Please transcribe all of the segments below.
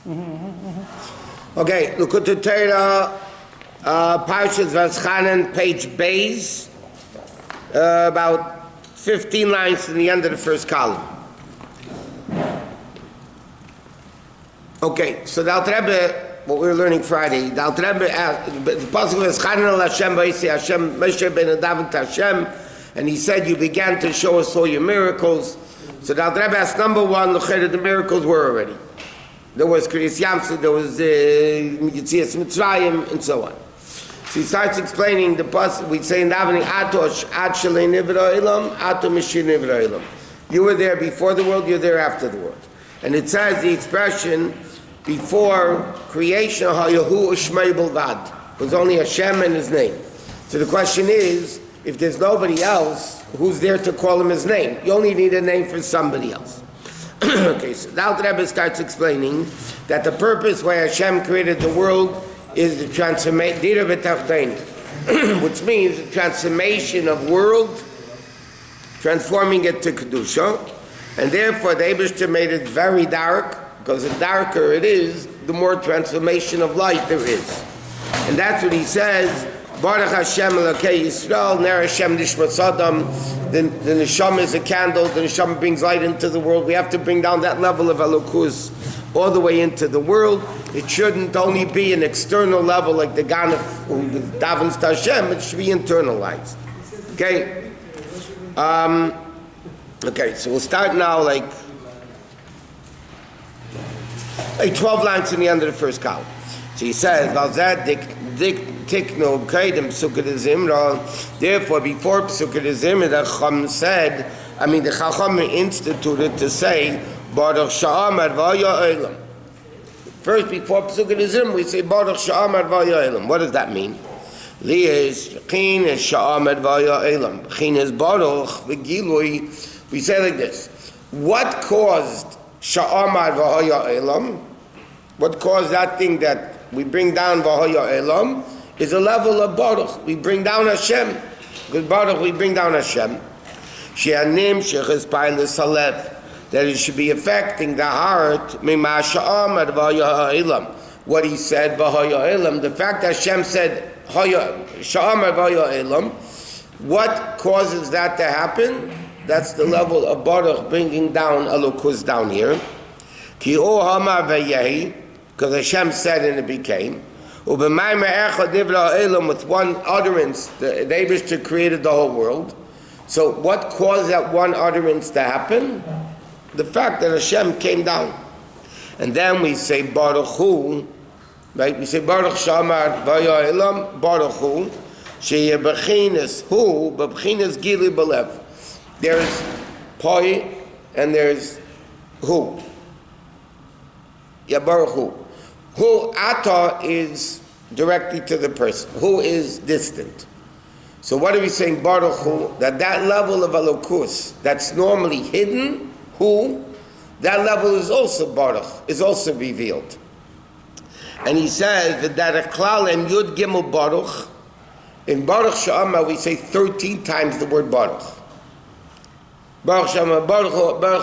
Okay, Likkutei Torah, Parshas Vaetchanan, page Beis, about 15 lines to the end of the first column. Okay, so the Alter Rebbe, what we were learning Friday, the Alter Rebbe asked, the Pasuk was Vaetchanan al Hashem v'yisei Hashem, Moshe ben Adav to Hashem, and he said, you began to show us all your miracles. So the Alter Rebbe asked, number one, the miracles were already. There was Kriyas Yamsuf, there was Yetzias Mitzrayim, and so on. So he starts explaining the pasuk. We say in davening, Atosh Ad Shalei Nivra Ilam, Ato Mishir Nivra Ilam. You were there before the world, you're there after the world. And it says the expression before creation, Hayahu Ushmei Bilvad, was only Hashem and His name. So the question is, if there's nobody else, who's there to call Him His name? You only need a name for somebody else. Okay, so the Alter Rebbe starts explaining that the purpose why Hashem created the world is the transformation, which means the transformation of world, transforming it to Kedusha, and therefore the Eibishter made it very dark, because the darker it is, the more transformation of light there is. And that's what he says, Baruch Hashem Elokei Yisrael, Ner Hashem Nishmas Adam. The Neshama is a candle, the Neshama brings light into the world. We have to bring down that level of Elokus all the way into the world. It shouldn't only be an external level like the Ganef who davens to Hashem, it should be internalized. Okay? Okay, so we'll start now like 12 lines in the end of the first column. So he says, Therefore, before Psukei Zimra, the Chacham said, the Chacham instituted to say, Baruch Sha'amar V'Haya Olam. First, before Psukei Zimra, we say, Baruch Sha'amar V'Haya Olam. What does that mean? Li is Chin is Sha'amar V'Haya Olam. Chin is Baruch V'Gilui. We say like this. What caused Sha'amar V'Haya Olam? What caused that thing that we bring down V'Haya Olam? Is a level of Baruch. We bring down Hashem. Because Baruch, we bring down Hashem. She'anim she'ches pailis halev. That it should be affecting the heart. Mima sha'amar v'haya ha'elam. What he said, v'haya ha'elam. The fact that Hashem said, sha'amar v'haya ha'elam. What causes that to happen? That's the level of Baruch bringing down Elokus down here. Ki o hamar v'yehi. Because Hashem said and it became. With one utterance, the Eibishter created the whole world. So what caused that one utterance to happen? The fact that Hashem came down. And then we say Baruch Hu, right? We say Baruch Shamar V'Haya Elam, Baruch Hu, Sheyeh B'chinas Hu, B'chinas Gili B'lev. There's Poi and there's Hu. Yeah, Baruch Hu. Who Ata is directly to the person. Who is distant. So what are we saying? Baruch Hu, that level of Elokus that's normally hidden, who, that level is also Baruch, is also revealed. And he says that a klal and Yud Gimel Baruch, in Baruch Sha'amah we say 13 times the word Baruch. Baruch Sha'amah, Baruch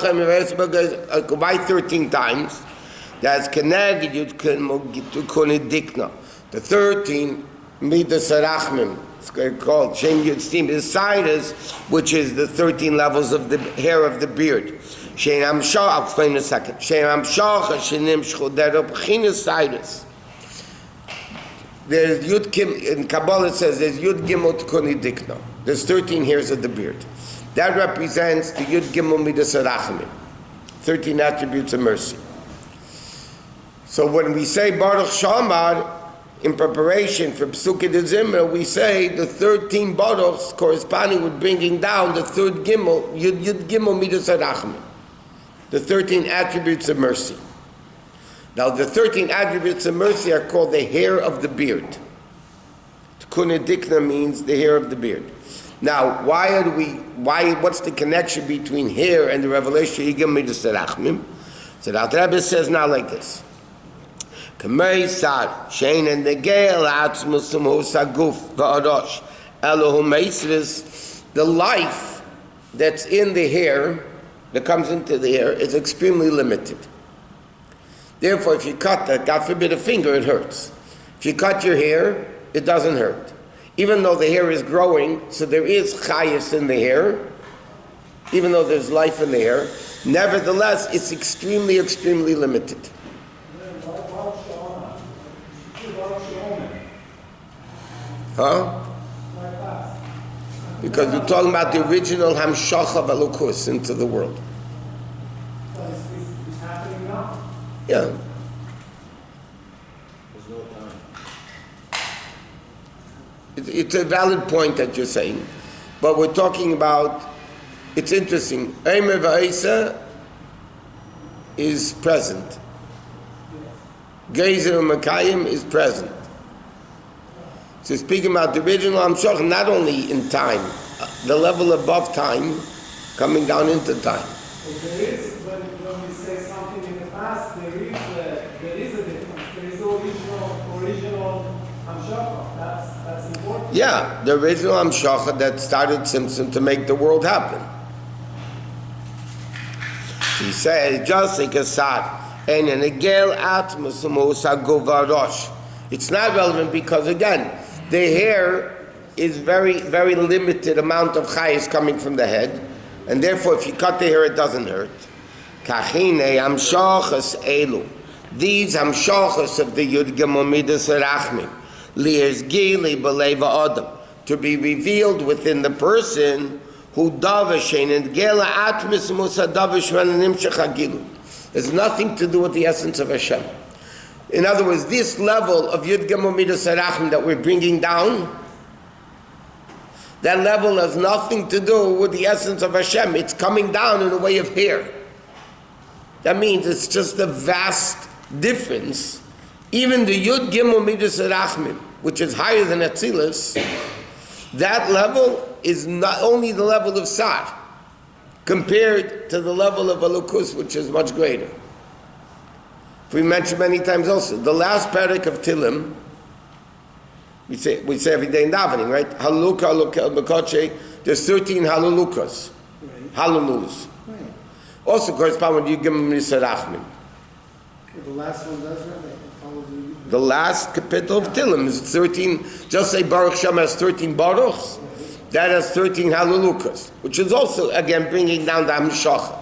Sha'amah, why 13 times? That's Keneged Yud Dikna. The 13 Midas Arachmim. It's called Shem Yud Stim. The Sidus, which is the 13 levels of the hair of the beard. Shein Amshach. I'll explain in a second. Shein Amshach Shenim Shchodero B'chinas Sidus. There's Yud Kim in Kabbalah. It says there's Yud Gimel Tkoni Dikna. There's 13 hairs of the beard. That represents the Yud Gimel Midas Arachmim. 13 attributes of mercy. So when we say Baruch Shamar, in preparation for Psukei Zimra, we say the 13 Baruchs corresponding with bringing down the third Gimel, Yud Gimel Midas Arachmim, the 13 attributes of mercy. Now the 13 attributes of mercy are called the hair of the beard. Tkuna Dikna means the hair of the beard. Now, what's the connection between hair and the revelation Yud Gimel Midas Arachmim? So the Alter Rebbe says now like this. The life that's in the hair, that comes into the hair, is extremely limited. Therefore, if you cut that, God forbid, a finger, it hurts. If you cut your hair, it doesn't hurt. Even though the hair is growing, so there is chayus in the hair, even though there's life in the hair, nevertheless, it's extremely, extremely limited. Huh? Because we're talking about the original hamshacha v'elukus into the world. It's happening now. Yeah. There's no time. It's a valid point that you're saying, but we're talking about, it's interesting, Eimer v'Eisa is present. Gezer Makayim is present. So speaking about the original Hamshach, not only in time, the level above time, coming down into time. But there is, when we say something in the past, there is a difference. There is original Hamshach. That's important. Yeah, the original Hamshach that started Simpson to make the world happen. He says, just like a sad, and an egel atmos govarosh. It's not relevant because, again, the hair is very, very limited amount of chayes coming from the head, and therefore if you cut the hair it doesn't hurt. Kachine hamshachas elu. These hamshachas of the Yud Gimel Midas Rachmim, li'ez gili b'leiva adam, to be revealed within the person who davashin and gela atmis musa davashman and nimshach hagilu. There's nothing to do with the essence of Hashem. In other words, this level of Yud Gimel Midas Harachim that we're bringing down, that level has nothing to do with the essence of Hashem. It's coming down in a way of hair. That means it's just a vast difference. Even the Yud Gimel Midas Harachim, which is higher than Atzilus, that level is not only the level of Sar, compared to the level of Elukus, which is much greater. We mentioned many times also, the last parak of Tilim, we say every day in davening, right? Haluka, Haluka, Bekoche, there's 13 Halulukas, Halulus. Right. Also correspond with Yugim Misarachmin. The last one does that? The last capital of Tilim is 13, just say Baruch Shem has 13 Baruchs, that has 13 Halulukas, which is also, again, bringing down the Hamshacha.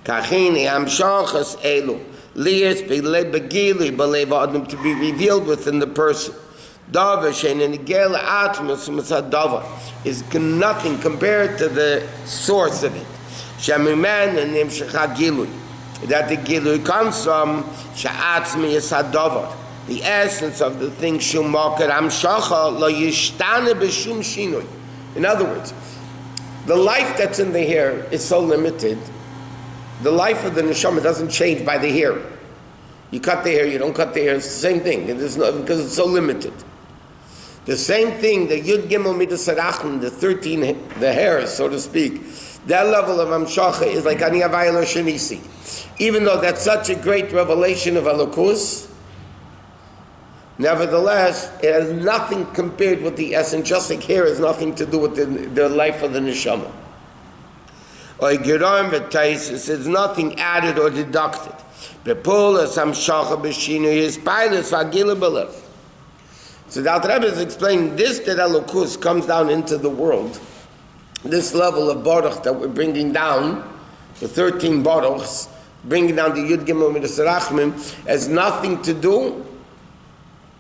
Kachini Hamshachas Elu Lias Begili Beleva Adam, to be revealed within the person. Davashin and Gel Atmas Dava is nothing compared to the source of it. Shemiman and Nimshach Gilui. That the Gilui comes from Sha'atzmi Yisadavar, the essence of the thing Shumakar Hamshacha Lo Yishtane B'Shum Shinui. In other words, the life that's in the hair is so limited. The life of the neshama doesn't change by the hair. You cut the hair, you don't cut the hair, it's the same thing. Because it's so limited. The same thing, the Yud Gimel Midas Harachim, the 13, the hairs, so to speak, that level of Hamshacha is like Ani Havaya Lo Shenisi. Even though that's such a great revelation of Elokus, nevertheless, it has nothing compared with the essence. Just like hair has nothing to do with the life of the neshama. Or Geram v'Taisus is nothing added or deducted. Bepulas Hamshacha b'Shinu is pilus v'Agila b'Lev. So the Alter Rebbe is explaining this, that Elokus comes down into the world. This level of Baruch that we're bringing down, the 13 Baruchs, bringing down the Yud Gimel Midas Harachim, has nothing to do.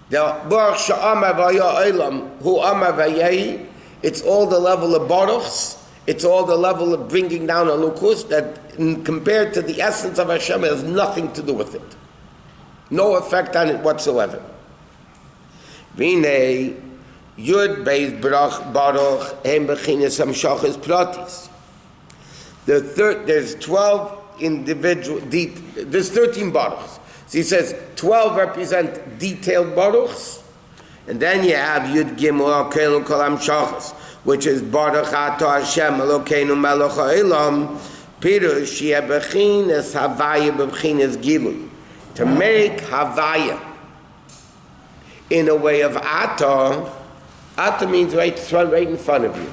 The Baruch Sha'amar V'Haya Olam Hu Amar V'Yehi, it's all the level of Baruchs. It's all the level of bringing down a Elokus that, compared to the essence of Hashem, has nothing to do with it. No effect on it whatsoever. V'nei Yud Beis Baruch Hem Bechinas Hamshachas Pratis. There's 12 individual, there's 13 Baruchs. So he says 12 represent detailed Baruchs, and then you have Yud Gimel Kol Hamshachas, which is Baruch Ato Hashem Elokeinu Melech Ha'olam, Pirush Yebechinas Havaya Bechinas Gilui, to make Havaya in a way of Ato. Ato means right in front of you.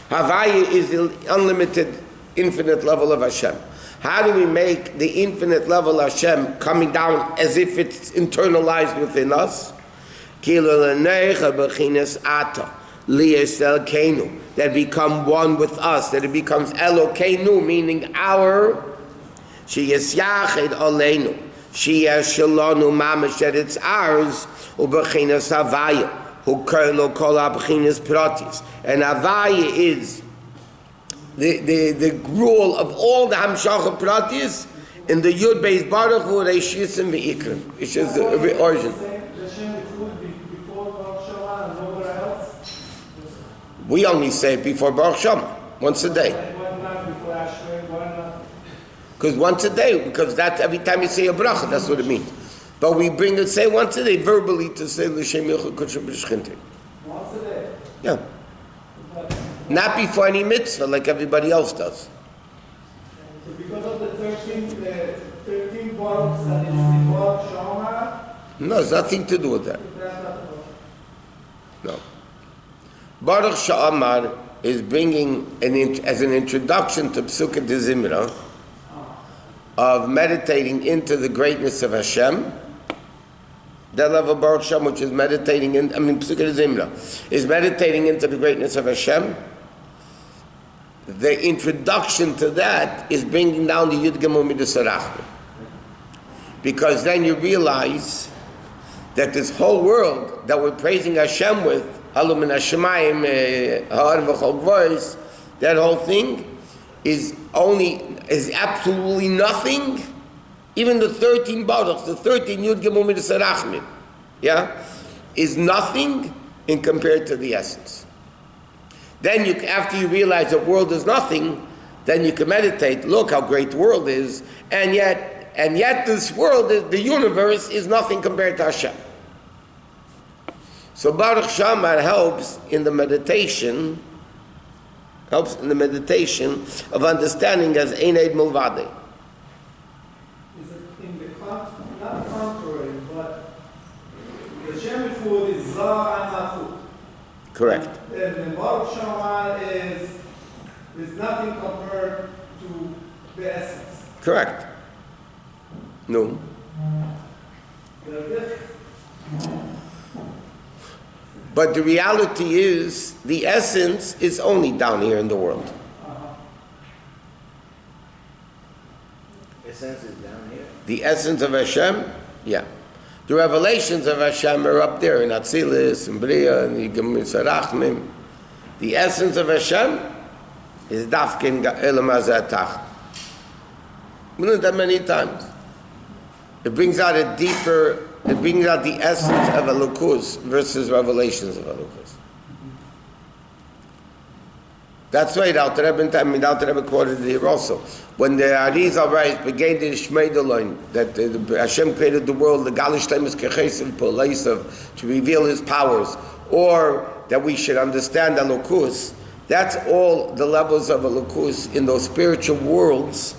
Havaya is the unlimited, infinite level of Hashem. How do we make the infinite level of Hashem coming down as if it's internalized within us? That become one with us, that it becomes Elokeinu, meaning our, Sheyes Yachid Aleinu, Sheyes Shalonu Mamash, that it's ours, Ubechinas Havaya, Hu Kerlo Kol Abchinas Pratis. And Havaya is the rule of all the Hamshach Pratis in the Yud Beis Baruch Hu Reishisim Ve'ikrim, which is the origin. We only say it before Baruch Shem, once a day. Because once a day, because that's every time you say a bracha, that's what it means. But we bring it, say once a day verbally to say L'Shem Yochel Kodesh B'Shchinte. Once a day? Yeah. Not before any mitzvah like everybody else does. So because of the 13 baruchs that is the Baruch Shama? No, it's nothing to do with that. No. Baruch Sha'amar is bringing, as an introduction to Psukkah de Zimra, of meditating into the greatness of Hashem. That level of Baruch Shem, which is meditating in, Psukkah de Zimra, is meditating into the greatness of Hashem. The introduction to that is bringing down the Yud Gimel Midas Harachman. Because then you realize that this whole world that we're praising Hashem with, Halu min Hashemayim, Ha'ar v'chol voice, that whole thing is absolutely nothing. Even the 13 baruchs, the 13 Yud Gimel Midas Harachman, is nothing in compared to the essence. Then after you realize the world is nothing, then you can meditate, look how great the world is, and yet this world, the universe, is nothing compared to Hashem. So Baruch Shamar helps in the meditation of understanding as Ein Eid Milvadei. Is it in the not contrary, but the Shem food is Zah and Nafut. Correct. And the Baruch Shamar is nothing compared to the essence. Correct. No. They're different. But the reality is, the essence is only down here in the world. Essence is down here. The essence of Hashem, yeah. The revelations of Hashem are up there in Atzilis, in Bria, in Yigam Sarachmim. The essence of Hashem is Dafkin Elam Azatach. We learned that many times. It brings out the essence of Elokus versus revelations of Elokus. That's why the Alter Rebbe quoted it here also. When the Arizal writes, began the Shmeideloin, that Hashem created the world, the Galish Temes Kechesav Poleisav, to reveal His powers, or that we should understand Elokus. That's all the levels of Elokus in those spiritual worlds,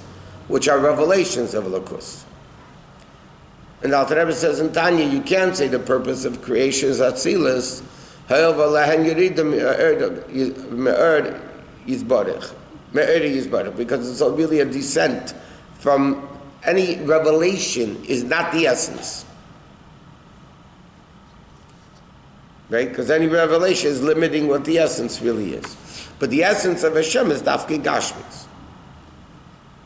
which are revelations of Elokus. And the Alter Rebbe says in Tanya, you can't say the purpose of creation is Atzilus, because it's really a descent from any revelation is not the essence. Right? Because any revelation is limiting what the essence really is. But the essence of Hashem is Dafke Gashmis.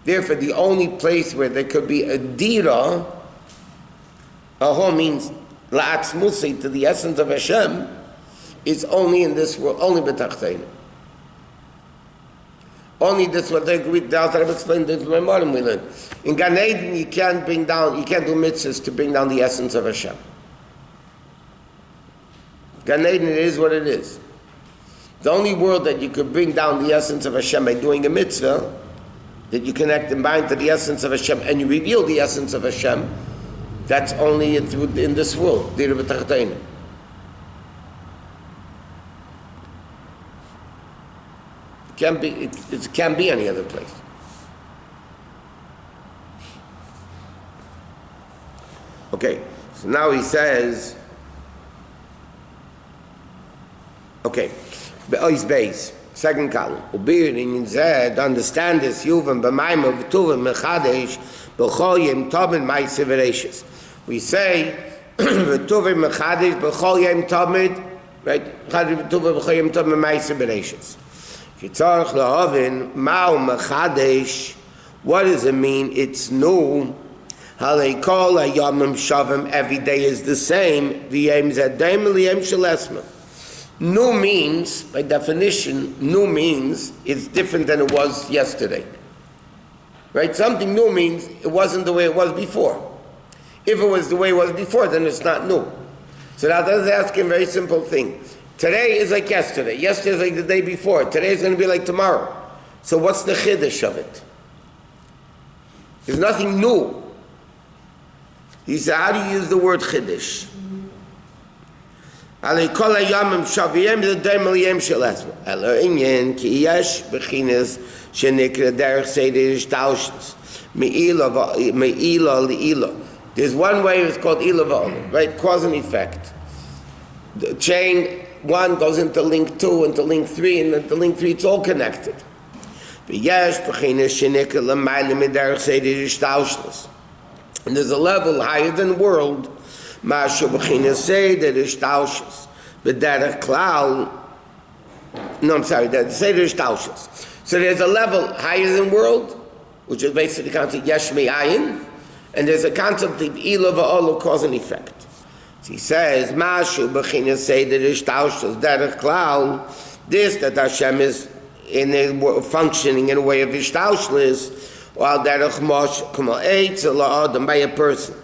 Therefore, the only place where there could be a dira, Aho means la'atzmusi, to the essence of Hashem, is only in this world, only b'tachteinu. Only this what they agreed. The Alter Rebbe explained this in my morning we learned. In Gan Eden, you can't do mitzvahs to bring down the essence of Hashem. Gan Eden, it is what it is. The only world that you could bring down the essence of Hashem by doing a mitzvah, that you connect and bind to the essence of Hashem, and you reveal the essence of Hashem, that's only in this world. It can't be any other place. Okay, so now he says, okay, Be'ois Beis. Second column. Ubir in Zed, understand this, Yuvan, B'mayim, V'tuvim, Mechadesh, B'chol Yem Tovim, Ma'aseh V'reishis. We say, V'tuvim, Mechadesh, B'chol Yem Tovim, right? Mechadesh, V'tuvim, B'chol Yem Tovim, Ma'aseh V'reishis. Kitzarech L'hovin, Ma'u Mechadesh, what does it mean? It's new. Halei kol hayomim shavim, every day is the same. V'yem zadayim l'yem shalesma. New means, by definition, new means it's different than it was yesterday. Right? Something new means it wasn't the way it was before. If it was the way it was before, then it's not new. So now let's ask him a very simple thing. Today is like yesterday. Yesterday is like the day before. Today is going to be like tomorrow. So what's the chiddush of it? There's nothing new. He said, how do you use the word chiddush? Alei kol hayamim shaviyem zedayim l'yem shalesma. Elo inyan ki yesh b'chinas shenikra derech seder ishtalshus me'ila li'ila. There's one way it's called ila v'olam, right? Cause and effect. The chain 1 goes into link 2, into link 3, and into link 3 it's all connected. V'yesh b'chinas shenikra l'mayla mi'derech seder ishtalshus. And there's a level higher than the world. Mashu b'chinas seder ishtalshus. B'derech klal. No, I'm sorry. Seder ishtalshus. So there's a level higher than world, which is basically the concept yesh me'ayin, and there's a concept of ilah v'olah, cause and effect. So he says, Mashu b'chinas seder ishtalshus derech klal. This that Hashem is in a functioning in a way of ishtalshus, while derech Moshe k'mal eitz la'adam, by a person.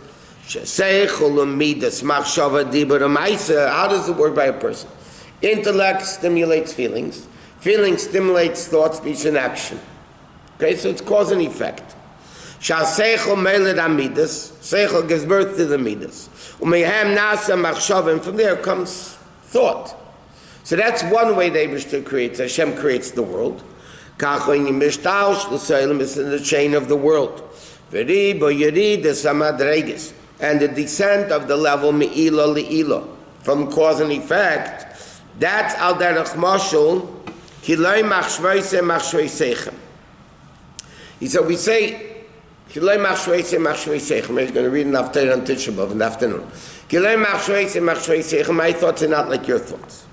Sheseichul midas machshava dibur ma'aseh. How does it work by a person? Intellect stimulates feelings. Feeling stimulates thought, speech, and action. Okay, so it's cause and effect. Shaseichul meled amidas. Seichul gives birth to the midas. Umehem nasa machshava, and from there comes thought. So that's one way the Eibishter creates. Hashem creates the world. Kachon yimishtash l'soilim is in the chain of the world. V'ribo yerid esamadreges. And the descent of the level me'ila li'ila, from cause and effect, that's al derech mashul ki loy machshveise machshveisechem. He said, we say ki loy machshveise machshveisechem. We're going to read an after on Tisha B'Av in the afternoon. Ki loy machshveise machshveisechem. My thoughts are not like your thoughts.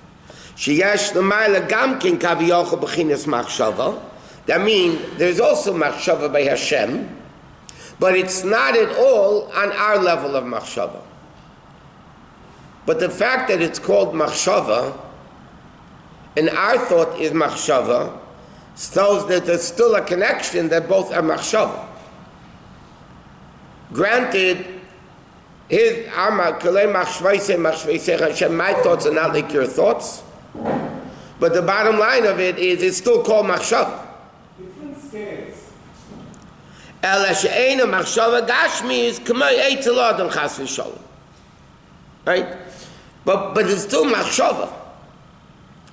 Sheyesh l'mayla gamkin kaviyocha b'chinas machshava. That means there's also machshava by Hashem, but it's not at all on our level of machshava. But the fact that it's called machshava, and our thought is machshava, shows that there's still a connection that both are machshava. Granted, my thoughts are not like your thoughts, but the bottom line of it is it's still called machshava. Different scales. Ela she'ena machshava gashmi is k'may eitzel adam chas v'sholem. Right? But it's still machshava.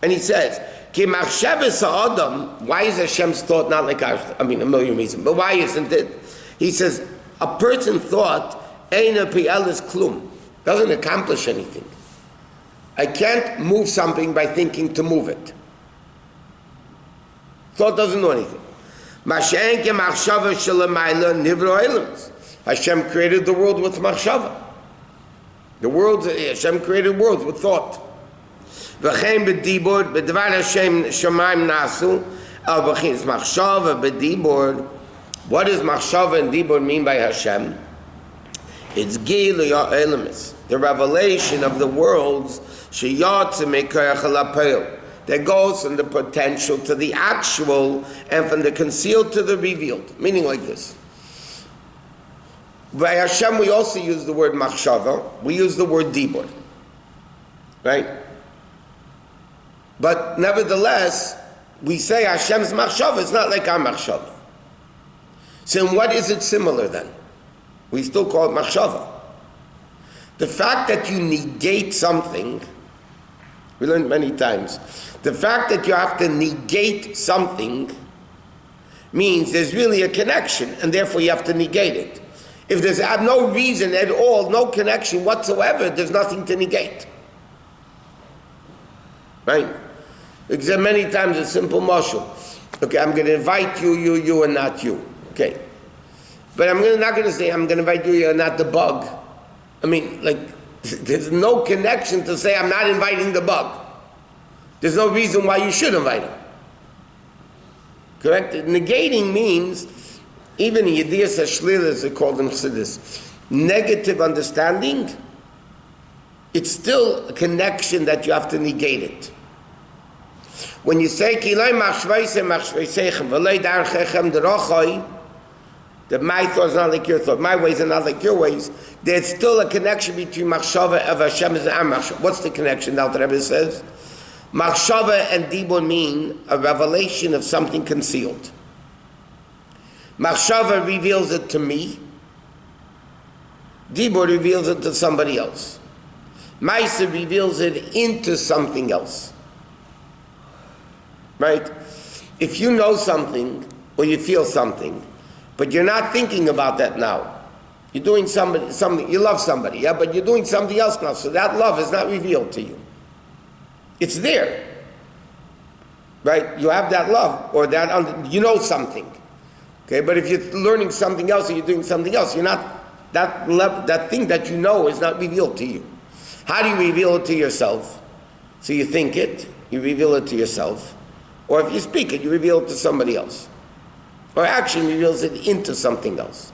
And he says, ki machshavas ha'adam, why is Hashem's thought not like ours? I mean, a million reasons, but why isn't it? He says, a person thought, eina pi'elis klum, doesn't accomplish anything. I can't move something by thinking to move it. Thought doesn't do anything. Hashem created the world with machshava. Hashem created worlds with thought. What does machshava and dibur mean by Hashem? It's the revelation of the worlds that goes from the potential to the actual and from the concealed to the revealed. Meaning like this. By Hashem we also use the word machshava, we use the word dibur. Right? But nevertheless, we say Hashem's machshava, it's not like our machshava. So in what is it similar then? We still call it machshava. The fact that you negate something, we learned many times, the fact that you have to negate something means there's really a connection, and therefore you have to negate it. If there's no reason at all, no connection whatsoever, there's nothing to negate. Right? Because many times it's simple mashal. Okay, I'm going to invite you, and not you. Okay. But not going to say I'm going to invite you and not the bug. I mean, like, there's no connection to say I'm not inviting the bug. There's no reason why you should invite him. Correct? Negating means, even in Yediyas HaShlila, as they call them, Chassidus, negative understanding, it's still a connection that you have to negate it. When you say, Ki loi machshveisem machshveisechem, v'loi darchechem derachoi, that my thought is not like your thought, my ways are not like your ways, there's still a connection between machshava of Hashem and our machshava. What's the connection? Now the Rebbe says, machshava and dibur mean a revelation of something concealed. Machshava reveals it to me. Dibur reveals it to somebody else. Maisa reveals it into something else. Right? If you know something or you feel something, but you're not thinking about that now. You're doing something, you love somebody, yeah, but you're doing something else now, so that love is not revealed to you. It's there. Right? You have that love, or that, you know something. Okay, but if you're learning something else or you're doing something else, you're not, that thing that you know is not revealed to you. How do you reveal it to yourself? So you think it, you reveal it to yourself, or if you speak it, you reveal it to somebody else. Or action reveals it into something else.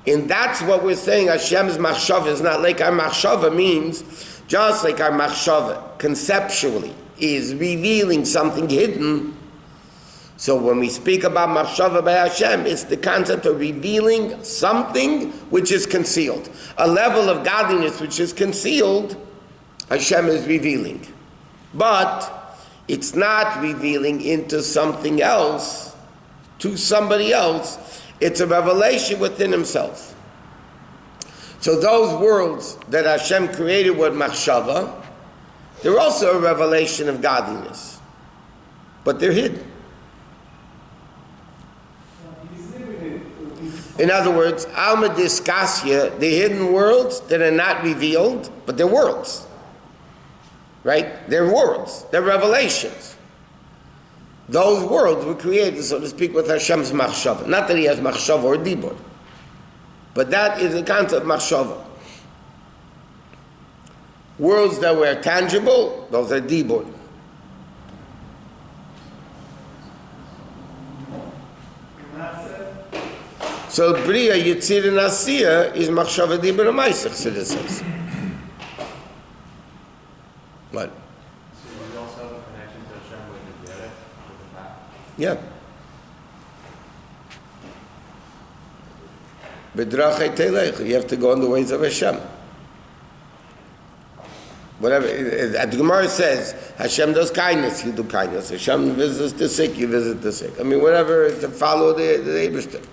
And that's what we're saying, Hashem's machshava is not like our machshava means, just like our machshava, conceptually, is revealing something hidden. So when we speak about machshava by Hashem, it's the concept of revealing something which is concealed. A level of godliness which is concealed, Hashem is revealing. But it's not revealing into something else, to somebody else. It's a revelation within himself. So those worlds that Hashem created with machshava, they're also a revelation of godliness. But they're hidden. In other words, Alma Diskasya, the hidden worlds that are not revealed, but they're worlds. Right? They're worlds. They're revelations. Those worlds were created, so to speak, with Hashem's machshava. Not that he has machshava or dibur, but that is the concept of machshava. Worlds that were tangible, those are dibur. So Bria, Yitzir, and Asiya is machshava dibur and ma'aseh, so this says. What? Yeah. B'drachei telech, you have to go in the ways of Hashem. Whatever, the Gemara says, Hashem does kindness, you do kindness. Hashem visits the sick, you visit the sick. I mean, whatever, to follow the Eibishter.